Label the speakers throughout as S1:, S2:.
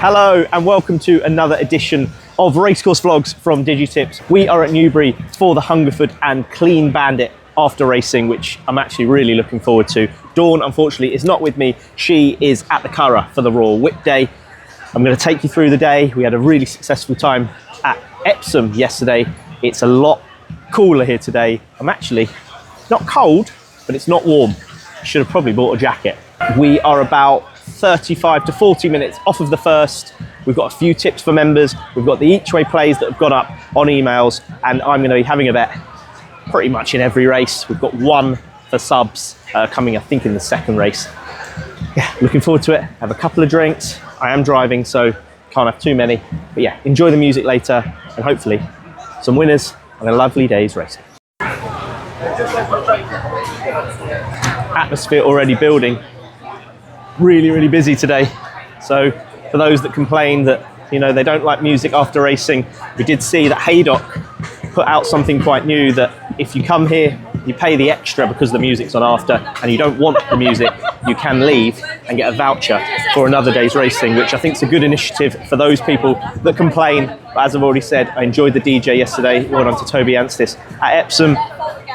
S1: Hello and welcome to another edition of Racecourse Vlogs from Digitips. We are at Newbury for the Hungerford and Clean Bandit after racing, which I'm actually really looking forward to. Dawn, unfortunately, is not with me. She is at the Curragh for the Royal Whip Day. I'm going to take you through the day. We had a really successful time at Epsom yesterday. It's a lot cooler here today. I'm actually not cold, but it's not warm. Should have probably bought a jacket. We are about 35 to 40 minutes off of the first. We've got a few tips for members. We've got the each way plays that have gone up on emails, and I'm going to be having a bet pretty much in every race. We've got one for subs coming, I think, in the second race. Yeah, looking forward to it. Have a couple of drinks. I am driving, so can't have too many. But yeah, enjoy the music later, and hopefully some winners and a lovely day's racing. Atmosphere already building. Really busy today. So for those that complain that, you know, they don't like music after racing, we did see that Haydock put out something quite new, that if you come here, you pay the extra because the music's on after, and you don't want the music, you can leave and get a voucher for another day's racing, which I think is a good initiative for those people that complain. But as I've already said, I enjoyed the DJ yesterday. Well done to Toby Anstis at Epsom.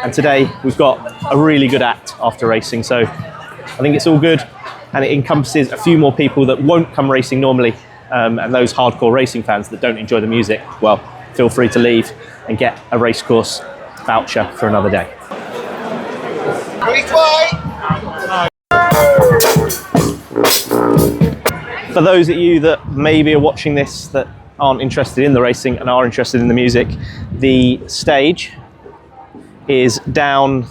S1: And today we've got a really good act after racing. So I think it's all good. And it encompasses a few more people that won't come racing normally, and those hardcore racing fans that don't enjoy the music, well, feel free to leave and get a racecourse voucher for another day. For those of you that maybe are watching this that aren't interested in the racing and are interested in the music, the stage is down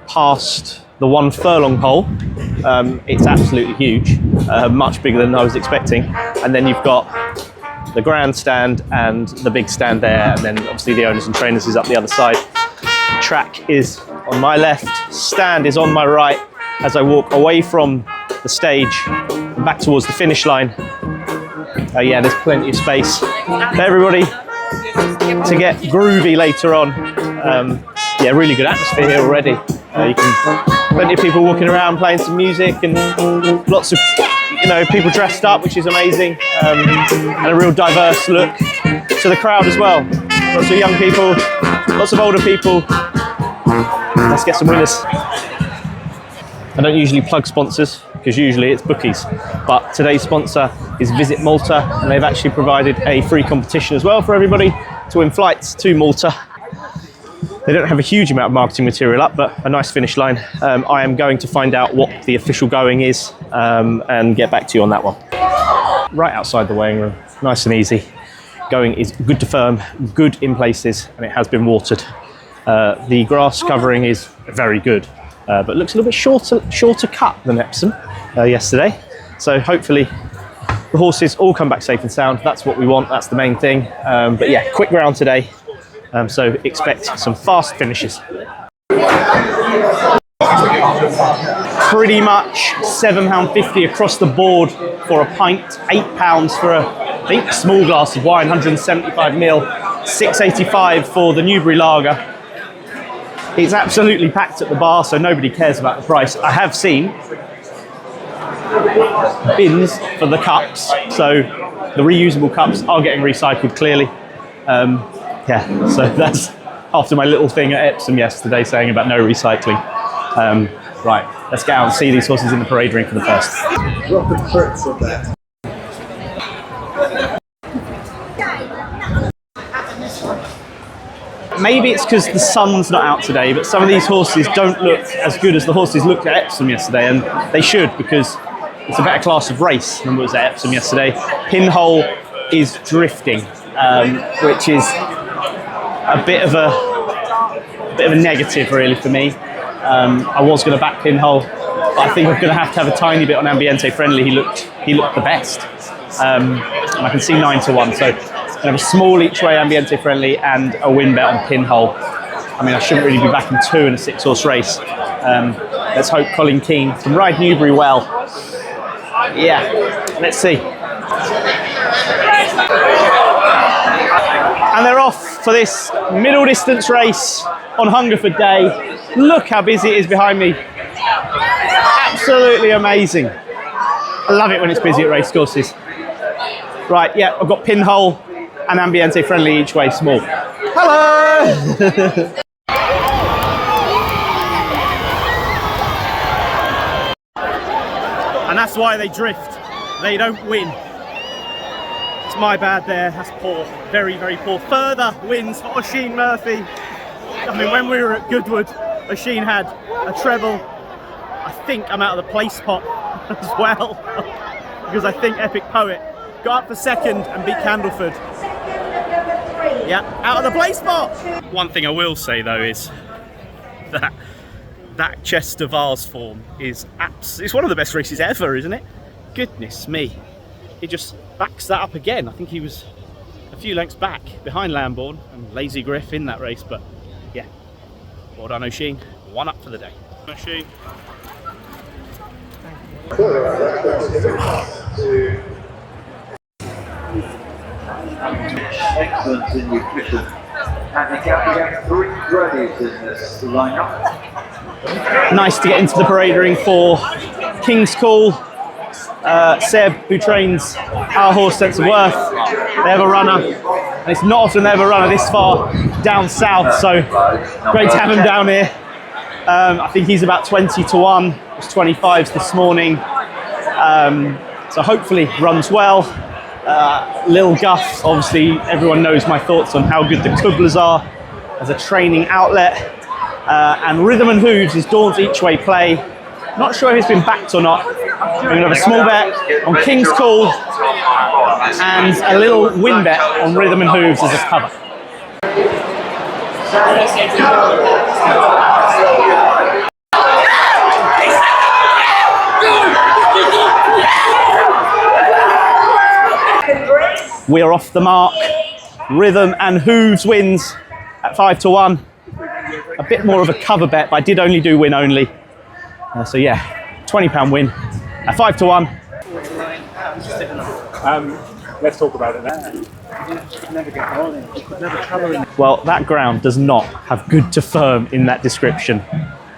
S1: past the 1 furlong pole. It's absolutely huge, much bigger than I was expecting. And then you've got the grandstand and the big stand there, and then obviously the owners and trainers is up the other side. Track is on my left, stand is on my right as I walk away from the stage and back towards the finish line. Yeah, there's plenty of space for everybody to get groovy later on. Yeah, really good atmosphere here already. You can plenty of people walking around playing some music, and lots of, you know, people dressed up, which is amazing, and a real diverse look to the crowd as well. Lots of young people, lots of older people. Let's get some winners. I don't usually plug sponsors because usually it's bookies, but today's sponsor is Visit Malta, and they've actually provided a free competition as well for everybody to win flights to Malta. They don't have a huge amount of marketing material up, but a nice finish line. I am going to find out what the official going is and get back to you on that one. Right outside the weighing room, nice and easy. Going is good to firm, good in places, and it has been watered. The grass covering is very good, but looks a little bit shorter cut than Epsom yesterday. So hopefully the horses all come back safe and sound. That's what we want, that's the main thing. But yeah, quick ground today. So expect some fast finishes. Pretty much £7.50 across the board for a pint, £8 for a, I think, small glass of wine, 175ml, £6.85 for the Newbury Lager. It's absolutely packed at the bar, so nobody cares about the price. I have seen bins for the cups, so the reusable cups are getting recycled clearly. Yeah, so that's after my little thing at Epsom yesterday saying about no recycling. Right, let's get out and see these horses in the parade ring for the first.
S2: Drop the crits on that.
S1: Maybe it's because the sun's not out today, but some of these horses don't look as good as the horses looked at Epsom yesterday, and they should, because it's a better class of race than was at Epsom yesterday. Pinhole is drifting, which is a bit of a negative really for me. I was going to back Pinhole, but I think I'm going to have a tiny bit on Ambiente Friendly. He looked the best, and I can see 9 to 1. So I'm going to have a small each way Ambiente Friendly and a win bet on Pinhole. I mean, I shouldn't really be backing 2 in a 6-horse race. Let's hope Colin Keane can ride Newbury well. Yeah, let's see. And they're off for this middle distance race on Hungerford Day. Look how busy it is behind me. Absolutely amazing. I love it when it's busy at racecourses. Right, yeah, I've got pinhole and ambiente friendly each way small. Hello! And that's why they drift. They don't win. It's my bad there. That's poor. Very, very poor. Further wins for Oisin Murphy. I mean, when we were at Goodwood, Oisin had a treble. I think I'm out of the place spot as well. Because I think Epic Poet got up for second and beat Candleford. Yeah, out of the place spot. One thing I will say though is that Chester Vase form is it's one of the best races ever, isn't it? Goodness me. He just backs that up again. I think he was a few lengths back behind Lambourne and Lazy Griff in that race, but yeah. Well done, Oisin. 1 up for the day. Oisin.
S3: Excellent in nutrition. And they have 3 gradies in this lineup.
S1: Nice to get into the parade ring for King's Call. Seb, who trains our horse Sense of Worth, they have a runner, and it's not often they have a runner this far down south, so great to have him down here. I think he's about 20 to 1, it was 25s this morning, so hopefully runs well. Lil Guff, obviously everyone knows my thoughts on how good the Cobblers are as a training outlet. And Rhythm and Hooves is Dawn's each way play. Not sure if it's been backed or not. I'm going to have a small bet on King's Call and a little win bet on Rhythm and Hooves as a cover. We're off the mark. Rhythm and Hooves wins at 5 to 1. A bit more of a cover bet, but I did only do win only. So yeah, £20 win at 5 to 1.
S4: Let's talk about it then. Never get rolling. Never colour in.
S1: Well, that ground does not have good to firm in that description,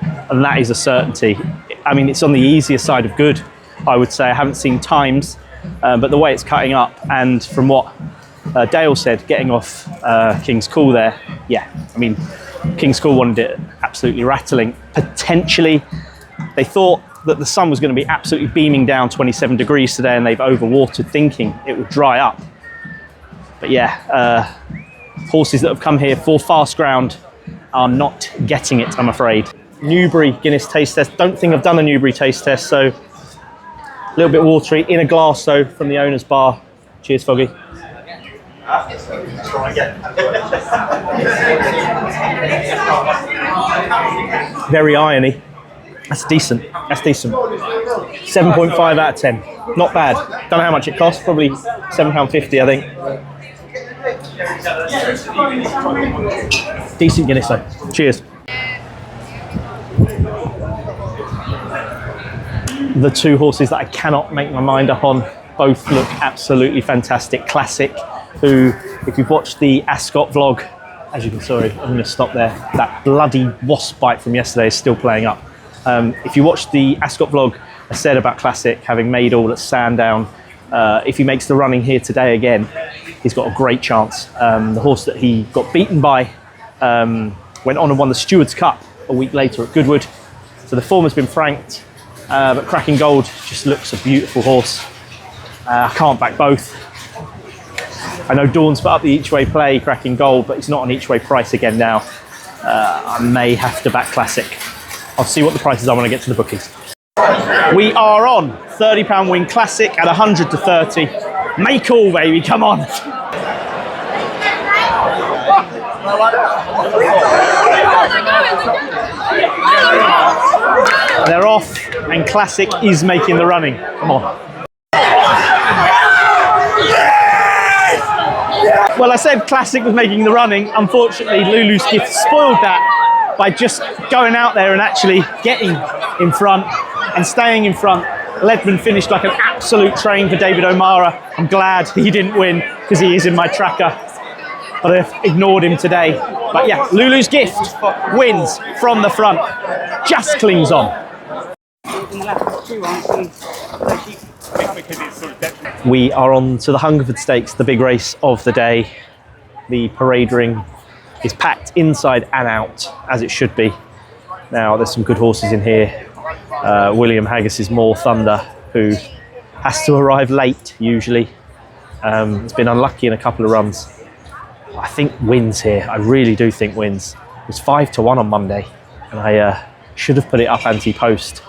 S1: and that is a certainty. I mean, it's on the easier side of good, I would say. I haven't seen times, but the way it's cutting up, and from what Dale said, getting off King's Call there, yeah, I mean, King's Call wanted it absolutely rattling. Potentially, they thought that the sun was going to be absolutely beaming down 27 degrees today, and they've overwatered thinking it would dry up. But yeah, horses that have come here for fast ground are not getting it, I'm afraid. Newbury Guinness taste test. Don't think I've done a Newbury taste test, so a little bit watery. In a glass though, from the owner's bar. Cheers, Foggy. Very irony. That's decent. That's decent. 7.5 out of 10. Not bad. Don't know how much it costs. Probably £7.50, I think. Decent Guinness though. Cheers. The two horses that I cannot make my mind up on both look absolutely fantastic. Classic, who, if you've watched the Ascot vlog, as you can, sorry, I'm going to stop there. That bloody wasp bite from yesterday is still playing up. If you watched the Ascot vlog, I said about Classic having made all at Sandown. If he makes the running here today again, he's got a great chance. The horse that he got beaten by went on and won the Stewards Cup a week later at Goodwood. So the form has been franked, but Cracking Gold just looks a beautiful horse. I can't back both. I know Dawn's put up the each way play, Cracking Gold, but it's not an each way price again now. I may have to back Classic. I'll see what the prices are when I get to the bookies. We are on £30 win Classic at 100 to 30. Make all, baby, come on. They're off, and Classic is making the running. Come on. Well, I said Classic was making the running. Unfortunately, Lulu's Gift spoiled that by just going out there and actually getting in front and staying in front. Ledman finished like an absolute train for David O'Mara. I'm glad he didn't win because he is in my tracker, but I've ignored him today. But yeah, Lulu's Gift wins from the front. Just clings on.
S4: In the last 2 rounds, because it's sort of detrimental.
S1: We are on to the Hungerford Stakes, the big race of the day. The parade ring is packed inside and out, as it should be. Now, there's some good horses in here. William Haggis's More Thunder, who has to arrive late, usually. It's been unlucky in a couple of runs. I think wins here. I really do think wins. It was 5-1 on Monday, and I should have put it up anti-post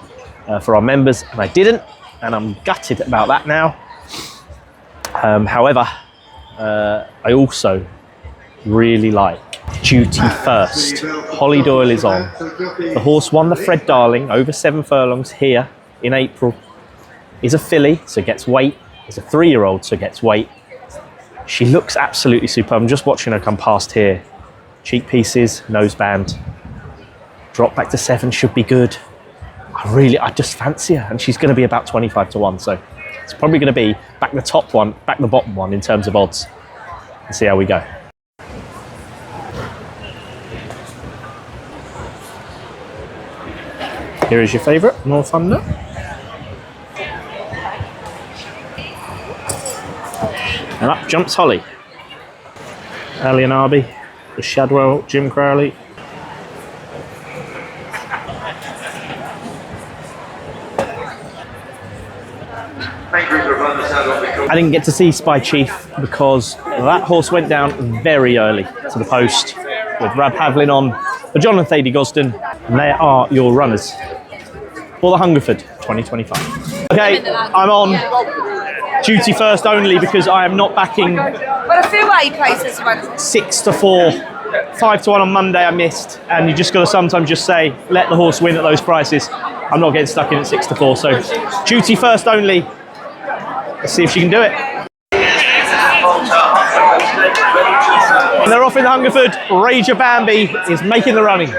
S1: for our members, and I didn't, and I'm gutted about that now. However, I also really like Duty First. Holly Doyle is on. The horse won the Fred Darling over 7 furlongs here in April. Is a filly, so gets weight. Is a 3-year-old, so gets weight. She looks absolutely superb. I'm just watching her come past here. Cheek pieces, noseband. Drop back to 7 should be good. I just fancy her, and she's going to be about 25-1, so it's probably going to be back the top one, back the bottom one in terms of odds. Let's see how we go. Here is your favourite, More Thunder. And up jumps Holly. Ali and Arby, the Shadwell, Jim Crowley. I didn't get to see Spy Chief because that horse went down very early to the post with Rab Havlin on for John and Thady Gosden. And they are your runners for the Hungerford 2025. Okay, I'm on Duty First only because I am not backing.
S5: But I feel like he plays this one.
S1: 6-4, 5-1 on Monday I missed, and you just got to sometimes just say, let the horse win at those prices. I'm not getting stuck in at 6-4, so Duty First only. Let's see if she can do it. And they're off in the Hungerford. Rager Bambi is making the running.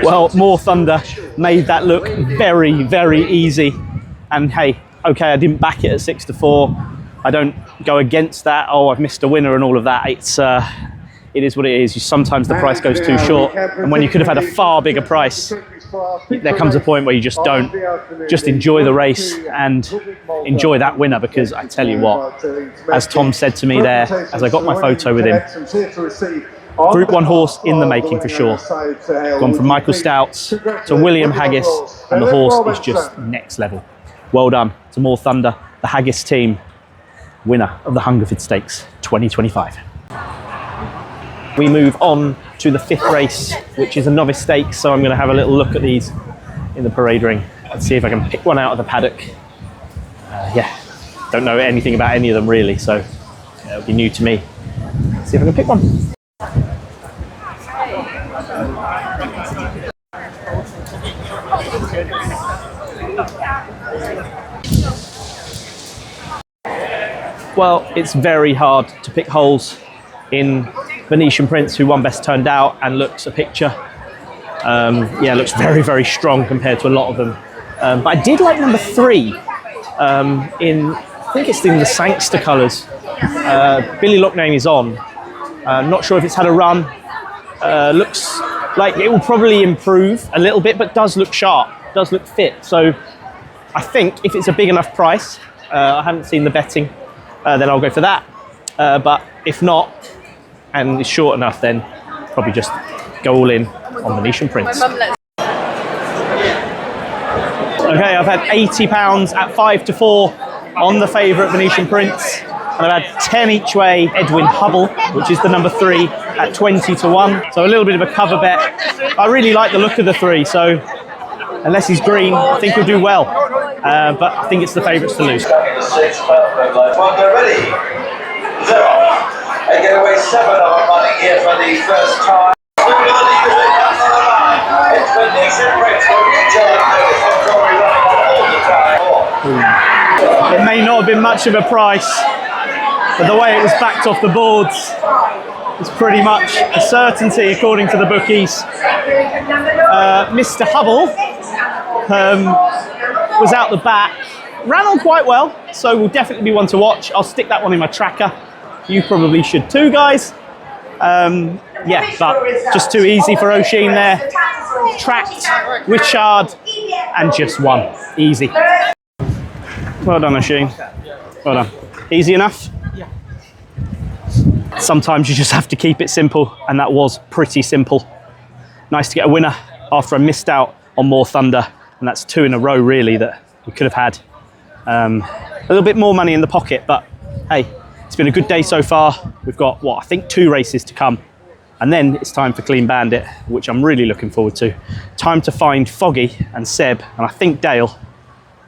S1: Well, More Thunder made that look very, very easy. And hey, okay, I didn't back it at 6-4. I don't go against that. Oh, I've missed a winner and all of that. It is what it is. Sometimes the price goes too short, and when you could have had a far bigger price, there comes a point where you just don't. Just enjoy the race and enjoy that winner, because I tell you what, as Tom said to me there, as I got my photo with him, Group 1 horse in the making for sure. Gone from Michael Stouts to William Haggis, and the horse is just next level. Well done to More Thunder, the Haggis team, winner of the Hungerford Stakes 2025. We move on to the 5th race, which is a novice stakes, so I'm going to have a little look at these in the parade ring and see if I can pick one out of the paddock. Yeah, don't know anything about any of them really, so it'll be new to me. See if I can pick one. Well, it's very hard to pick holes in Venetian Prince, who won Best Turned Out and looks a picture. Yeah, looks very, very strong compared to a lot of them. But I did like number 3 I think it's in the Sangster colours. Billy Lockname is on. Not sure if it's had a run. Looks like it will probably improve a little bit, but does look sharp, does look fit. So I think if it's a big enough price, I haven't seen the betting, then I'll go for that. But if not, and it's short enough, then probably just go all in on Venetian Prince. Okay, I've had £80 at 5-4 on the favourite Venetian Prince, and I've had 10 each way Edwin Hubble, which is the number 3, at 20-1. So a little bit of a cover bet. I really like the look of the 3, so unless he's green, I think he'll do well. But I think it's the favourites to lose.
S3: Well, they're ready. 0. They get away 7 of them running here for the first time. It's Venetian Prince.
S1: It may not have been much of a price, but the way it was backed off the boards, It's pretty much a certainty according to the bookies. Mr. Hubble was out the back, ran on quite well, so will definitely be one to watch. I'll stick that one in my tracker. You probably should too, guys. Yeah, but just too easy for O'Sheen there. Tracked, Richard, and just one. Easy. Well done, O'Sheen. Well done. Easy enough? Yeah. Sometimes you just have to keep it simple, and that was pretty simple. Nice to get a winner after I missed out on more Thunder, and that's 2 in a row really that we could have had. A little bit more money in the pocket, but hey, it's been a good day so far. We've got, what, I think 2 races to come. And then it's time for Clean Bandit, which I'm really looking forward to. Time to find Foggy and Seb, and I think Dale,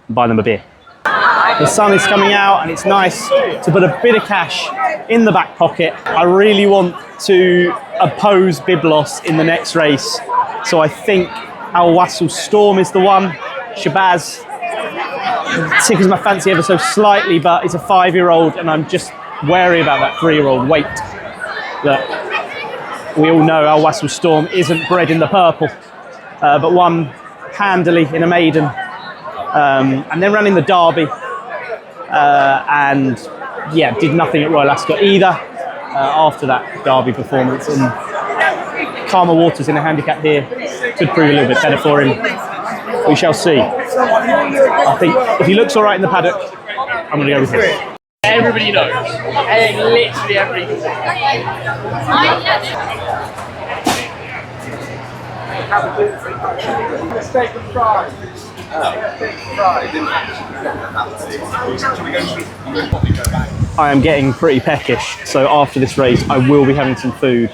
S1: and buy them a beer. The sun is coming out, and it's nice to put a bit of cash in the back pocket. I really want to oppose Biblos in the next race. So I think Al Wassail Storm is the one. Shabazz tickles my fancy ever so slightly, but it's a 5-year-old, and I'm just wary about that 3-year-old weight. Look, we all know Al Wassail Storm isn't bred in the purple, but won handily in a maiden, and then ran in the Derby, and yeah, did nothing at Royal Ascot either after that Derby performance. And calmer waters in a handicap here could prove a little bit better for him. We shall see. I think if he looks all right in the paddock, I'm going to go with him.
S6: Everybody knows. Literally everybody.
S1: I am getting pretty peckish, so after this race I will be having some food.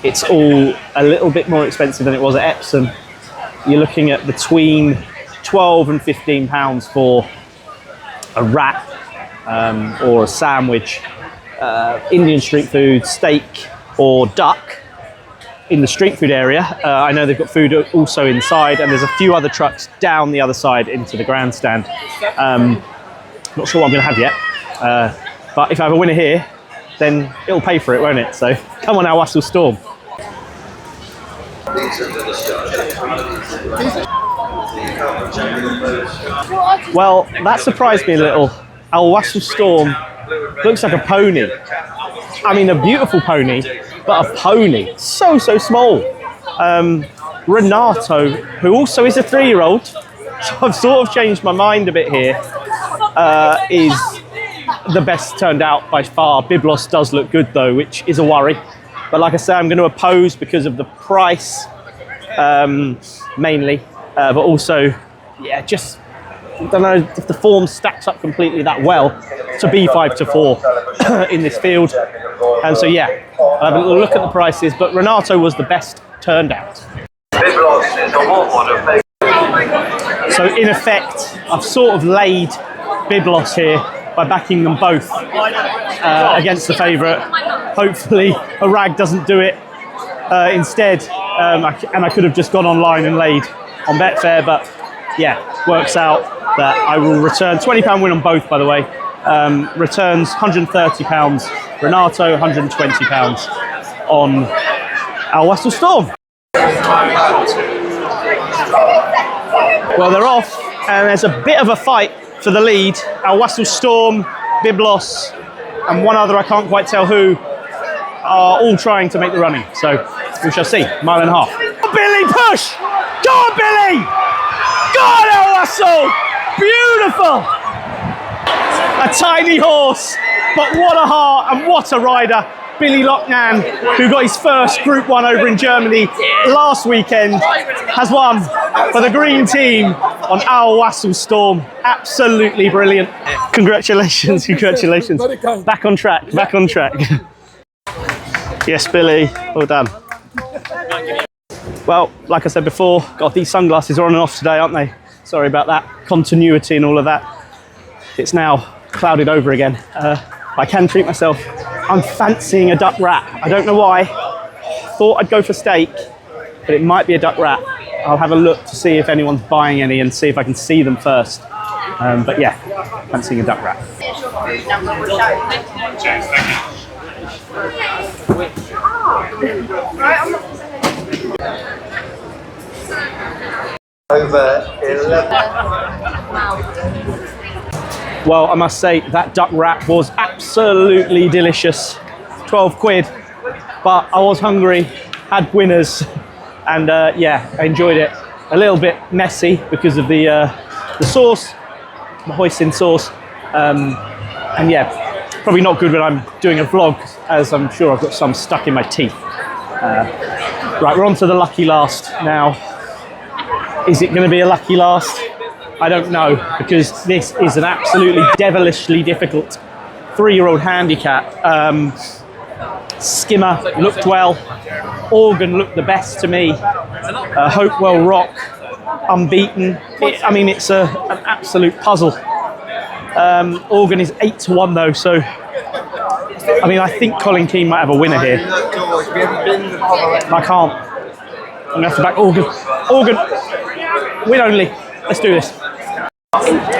S1: It's all a little bit more expensive than it was at Epsom. You're looking at between £12 and £15 for a wrap or a sandwich, Indian street food, steak or duck in the street food area. I know they've got food also inside, and there's a few other trucks down the other side into the grandstand. Not sure what I'm going to have yet, but if I have a winner here, then it'll pay for it, won't it? So come on, Al Wassail Storm. Well, that surprised me a little. Al Wassail Storm looks like a pony. I mean, a beautiful pony, but a pony. So small. Renato, who also is a 3-year-old, so I've sort of changed my mind a bit here, is the best turned out by far. Biblos does look good though, which is a worry. But like I say, I'm going to oppose because of the price, mainly, but also, yeah, just I don't know if the form stacks up completely that well to be 5-4 in this field. And so, yeah, I'll have a little look at the prices, but Renato was the best turned out. So in effect, I've sort of laid Biblos here by backing them both against the favourite. Hopefully a rag doesn't do it instead, and I could have just gone online and laid on Betfair, but yeah, works out that I will return £20 win on both, by the way. Returns £130, Renato £120 on Al Wassail Storm. Well, they're off, and there's a bit of a fight for the lead. Al Wassail Storm, Biblos, and one other, I can't quite tell who, are all trying to make the running. So we shall see. Mile and a half. Oh, Billy, push! Go on, Billy! Go on, Al Wassail! Beautiful! A tiny horse, but what a heart and what a rider. Billy Lochnan, who got his first Group 1 over in Germany last weekend, has won for the green team on Al Wassail Storm. Absolutely brilliant. Congratulations, congratulations. Back on track, back on track. Yes, Billy, well done. Well, like I said before, God, these sunglasses are on and off today, aren't they? Sorry about that, continuity and all of that. It's now clouded over again. I can treat myself. I'm fancying a duck wrap. I don't know why. Thought I'd go for steak, but it might be a duck wrap. I'll have a look to see if anyone's buying any and see if I can see them first. But yeah, fancying a duck wrap.
S2: Over 11.
S1: Well, I must say that duck wrap was absolutely delicious. 12 quid, but I was hungry, had Guinness, and yeah, I enjoyed it. A little bit messy because of the sauce, the hoisin sauce, and yeah, probably not good when I'm doing a vlog, as I'm sure I've got some stuck in my teeth. Right, we're on to the lucky last now. Is it going to be a lucky last? I don't know, because this is an absolutely devilishly difficult 3-year-old handicap. Skimmer looked well. Organ looked the best to me. Hopewell Rock, unbeaten. I mean, it's an absolute puzzle. Organ is 8-1 though, so I mean, I think Colin Keane might have a winner here. I can't. I'm going to have to back Organ. Organ, win only. Let's do this.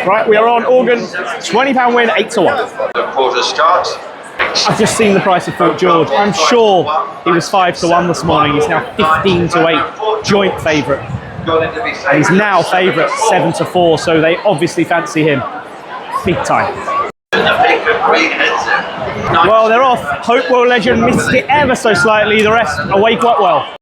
S1: Right, we are on Organ. £20 win, 8-1.
S3: The quarter starts.
S1: I've just seen the price of Fort George. I'm sure he was 5-1 this morning. He's now 15-8, joint favourite. And he's now favourite 7-4, so they obviously fancy him big time. Well, they're off. Hopewell Legend missed it ever so slightly. The rest away quite well.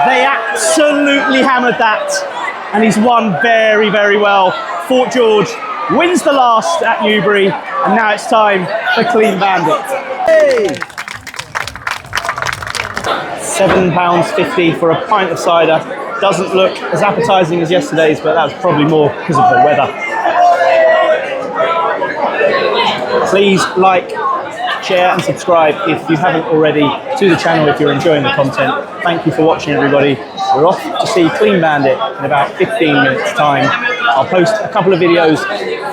S1: They absolutely hammered that, and he's won very, very well. Fort George wins the last at Newbury, and now it's time for Clean Bandit. Hey! £7.50 for a pint of cider. Doesn't look as appetising as yesterday's, but that's probably more because of the weather. Please like, share and subscribe if you haven't already to the channel if you're enjoying the content. Thank you for watching, everybody. We're off to see Clean Bandit in about 15 minutes time. I'll post a couple of videos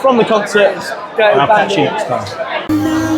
S1: from the concert and I'll catch you next time.